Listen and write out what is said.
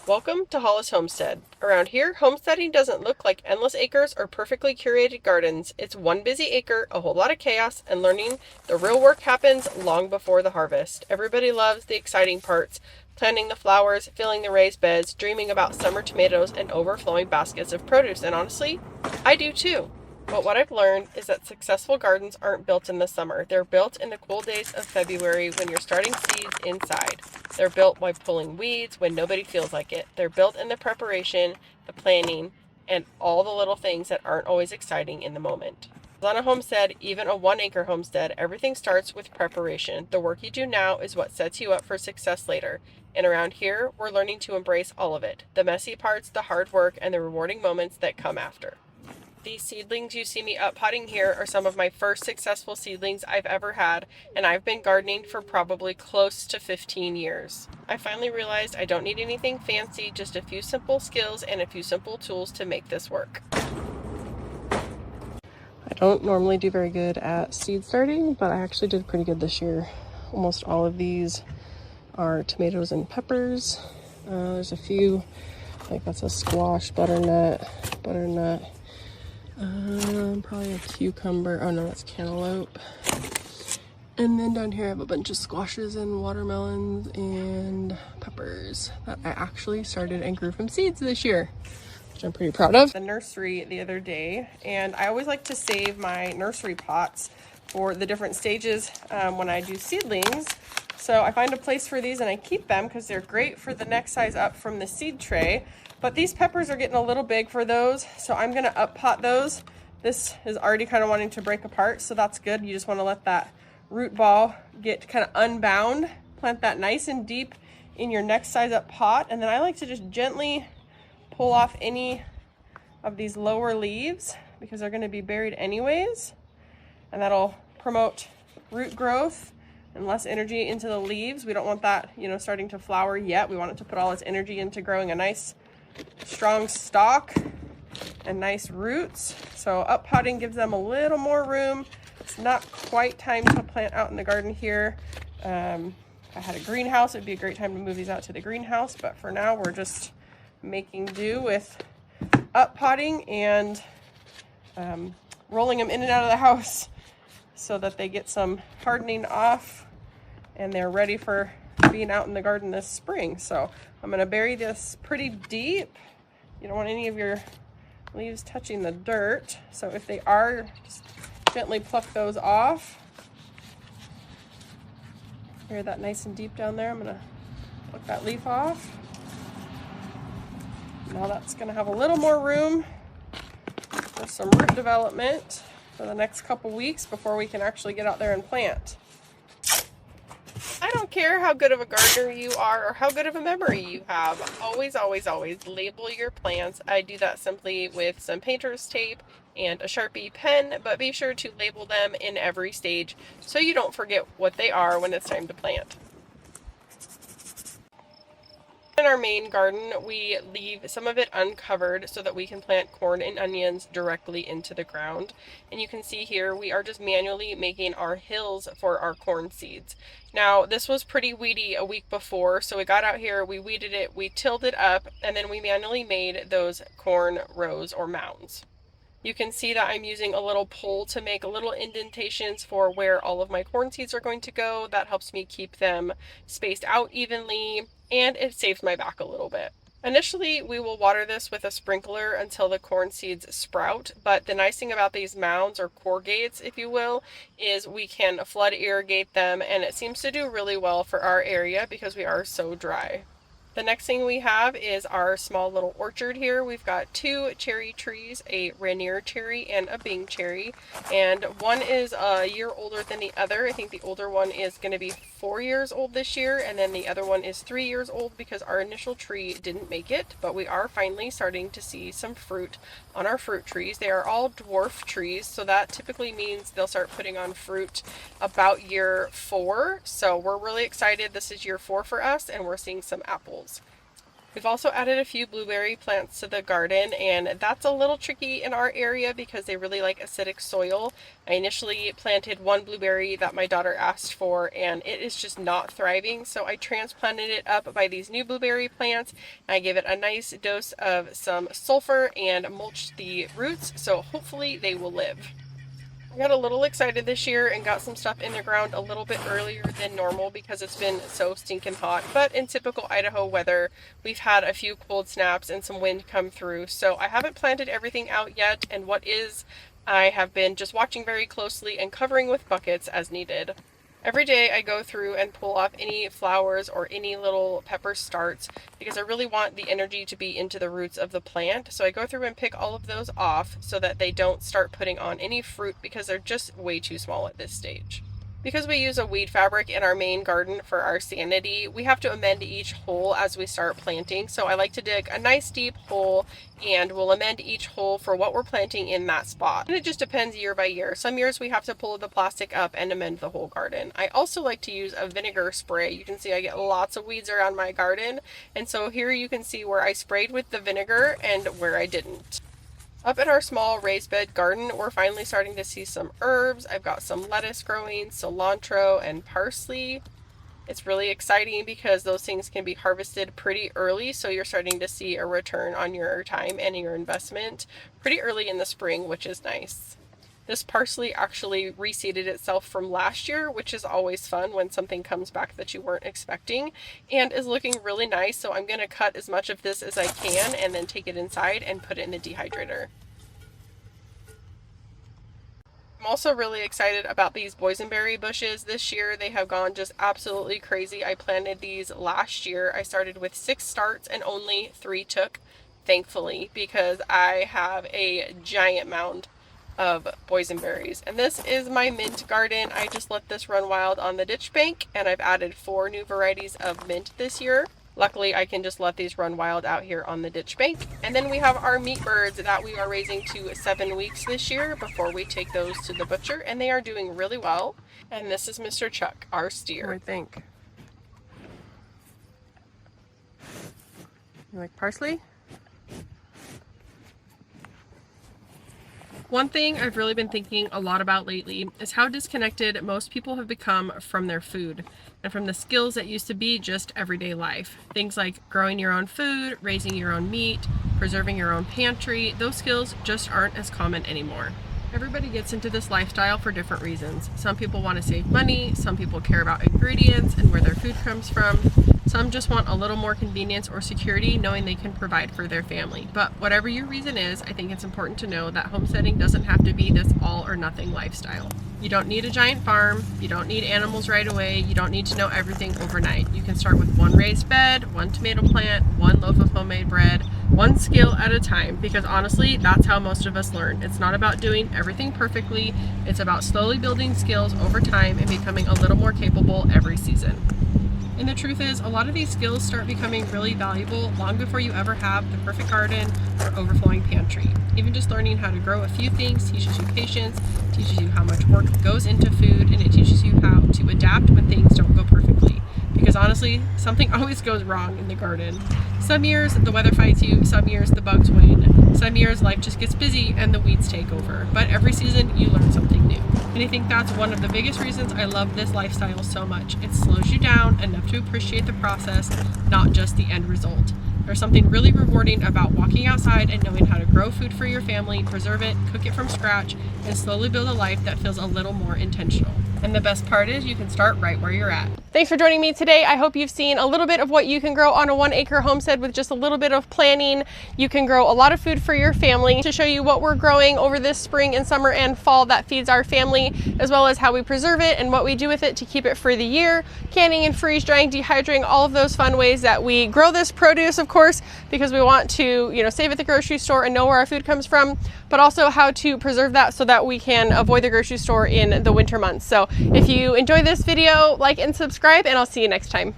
Welcome to Hollis Homestead. Around here, homesteading doesn't look like endless acres or perfectly curated gardens. It's one busy acre, a whole lot of chaos, and learning the real work happens long before the harvest. Everybody loves the exciting parts, planting the flowers, filling the raised beds, dreaming about summer tomatoes, and overflowing baskets of produce. And honestly, I do too. But what I've learned is that successful gardens aren't built in the summer. They're built in the cool days of February when you're starting seeds inside. They're built by pulling weeds when nobody feels like it. They're built in the preparation, the planning, and all the little things that aren't always exciting in the moment. On a homestead, even a one-acre homestead, everything starts with preparation. The work you do now is what sets you up for success later. And around here, we're learning to embrace all of it. The messy parts, the hard work, and the rewarding moments that come after. These seedlings you see me up potting here are some of my first successful seedlings I've ever had, and I've been gardening for probably close to 15 years. I finally realized I don't need anything fancy, just a few simple skills and a few simple tools to make this work. I don't normally do very good at seed starting, but I actually did pretty good this year. Almost all of these are tomatoes and peppers. There's a few, like that's a squash, butternut, probably a cucumber. Oh no, that's cantaloupe. And then down here I have a bunch of squashes and watermelons and peppers that I actually started and grew from seeds this year, which I'm pretty proud of. The nursery the other day, and I always like to save my nursery pots for the different stages when I do seedlings. So I find a place for these and I keep them because they're great for the next size up from the seed tray. But these peppers are getting a little big for those, so I'm gonna up pot those. This is already kind of wanting to break apart, so that's good. You just wanna let that root ball get kind of unbound. Plant that nice and deep in your next size up pot, and then I like to just gently pull off any of these lower leaves because they're gonna be buried anyways, and that'll promote root growth and less energy into the leaves. We don't want that, starting to flower yet. We want it to put all its energy into growing a nice strong stalk and nice roots. So up potting gives them a little more room. It's not quite time to plant out in the garden here. If I had a greenhouse, it'd be a great time to move these out to the greenhouse, but for now we're just making do with up potting and rolling them in and out of the house so that they get some hardening off and they're ready for being out in the garden this spring. So I'm gonna bury this pretty deep. You don't want any of your leaves touching the dirt. So if they are, just gently pluck those off. Bury that nice and deep down there. I'm gonna pluck that leaf off. Now that's gonna have a little more room for some root development for the next couple weeks before we can actually get out there and plant. I don't care how good of a gardener you are or how good of a memory you have. Always, always, always label your plants. I do that simply with some painter's tape and a Sharpie pen, but be sure to label them in every stage so you don't forget what they are when it's time to plant. In our main garden, we leave some of it uncovered so that we can plant corn and onions directly into the ground. And you can see here, we are just manually making our hills for our corn seeds. Now, this was pretty weedy a week before, so we got out here, we weeded it, we tilled it up, and then we manually made those corn rows or mounds. You can see that I'm using a little pole to make little indentations for where all of my corn seeds are going to go. That helps me keep them spaced out evenly, and it saves my back a little bit. Initially, we will water this with a sprinkler until the corn seeds sprout, but the nice thing about these mounds, or corrugates, if you will, is we can flood irrigate them, and it seems to do really well for our area because we are so dry. The next thing we have is our small little orchard here. We've got two cherry trees, a Rainier cherry and a Bing cherry, and one is a year older than the other. I think the older one is going to be 4 years old this year, and then the other one is 3 years old because our initial tree didn't make it, but we are finally starting to see some fruit on our fruit trees. They are all dwarf trees, so that typically means they'll start putting on fruit about year 4. So we're really excited. This is year 4 for us, and we're seeing some apples. We've also added a few blueberry plants to the garden, and that's a little tricky in our area because they really like acidic soil. I initially planted one blueberry that my daughter asked for, and it is just not thriving, so I transplanted it up by these new blueberry plants. I gave it a nice dose of some sulfur and mulched the roots, so hopefully they will live. I got a little excited this year and got some stuff in the ground a little bit earlier than normal because it's been so stinking hot. But in typical Idaho weather, we've had a few cold snaps and some wind come through. So I haven't planted everything out yet, and what is, I have been just watching very closely and covering with buckets as needed. Every day I go through and pull off any flowers or any little pepper starts because I really want the energy to be into the roots of the plant. So I go through and pick all of those off so that they don't start putting on any fruit because they're just way too small at this stage. Because we use a weed fabric in our main garden for our sanity, we have to amend each hole as we start planting. So I like to dig a nice deep hole, and we'll amend each hole for what we're planting in that spot. And it just depends year by year. Some years we have to pull the plastic up and amend the whole garden. I also like to use a vinegar spray. You can see I get lots of weeds around my garden. And so here you can see where I sprayed with the vinegar and where I didn't. Up in our small raised bed garden, we're finally starting to see some herbs. I've got some lettuce growing, cilantro, and parsley. It's really exciting because those things can be harvested pretty early, so you're starting to see a return on your time and your investment pretty early in the spring, which is nice. This parsley actually reseeded itself from last year, which is always fun when something comes back that you weren't expecting, and is looking really nice. So I'm going to cut as much of this as I can and then take it inside and put it in the dehydrator. I'm also really excited about these boysenberry bushes this year. They have gone just absolutely crazy. I planted these last year. I started with 6 starts and only 3 took, thankfully, because I have a giant mound of boysenberries. And this is my mint garden. I just let this run wild on the ditch bank, and I've added 4 new varieties of mint this year. Luckily, I can just let these run wild out here on the ditch bank. And then we have our meat birds that we are raising to 7 weeks this year before we take those to the butcher, and they are doing really well. And this is Mr. Chuck, our steer. What do you think? You like parsley? One thing I've really been thinking a lot about lately is how disconnected most people have become from their food and from the skills that used to be just everyday life. Things like growing your own food, raising your own meat, preserving your own pantry, those skills just aren't as common anymore. Everybody gets into this lifestyle for different reasons. Some people want to save money, some people care about ingredients and where their food comes from. Some just want a little more convenience or security knowing they can provide for their family. But whatever your reason is, I think it's important to know that homesteading doesn't have to be this all or nothing lifestyle. You don't need a giant farm, you don't need animals right away, you don't need to know everything overnight. You can start with 1 raised bed, 1 tomato plant, 1 loaf of homemade bread, 1 skill at a time, because honestly, that's how most of us learn. It's not about doing everything perfectly, it's about slowly building skills over time and becoming a little more capable every season. And the truth is, a lot of these skills start becoming really valuable long before you ever have the perfect garden or overflowing pantry. Even just learning how to grow a few things teaches you patience, teaches you how much work goes into food, and it teaches you how to adapt when things don't go perfectly. Because honestly, something always goes wrong in the garden. Some years the weather fights you, some years the bugs win, some years life just gets busy and the weeds take over. But every season you learn something new. And I think that's one of the biggest reasons I love this lifestyle so much. It slows you down enough to appreciate the process, not just the end result. There's something really rewarding about walking outside and knowing how to grow food for your family, preserve it, cook it from scratch, and slowly build a life that feels a little more intentional. And the best part is you can start right where you're at. Thanks for joining me today. I hope you've seen a little bit of what you can grow on a 1-acre homestead with just a little bit of planning. You can grow a lot of food for your family. To show you what we're growing over this spring and summer and fall that feeds our family, as well as how we preserve it and what we do with it to keep it for the year. Canning and freeze drying, dehydrating, all of those fun ways that we grow this produce, of course, because we want to, save at the grocery store and know where our food comes from, but also how to preserve that so that we can avoid the grocery store in the winter months. So if you enjoy this video, like and subscribe, and I'll see you next time.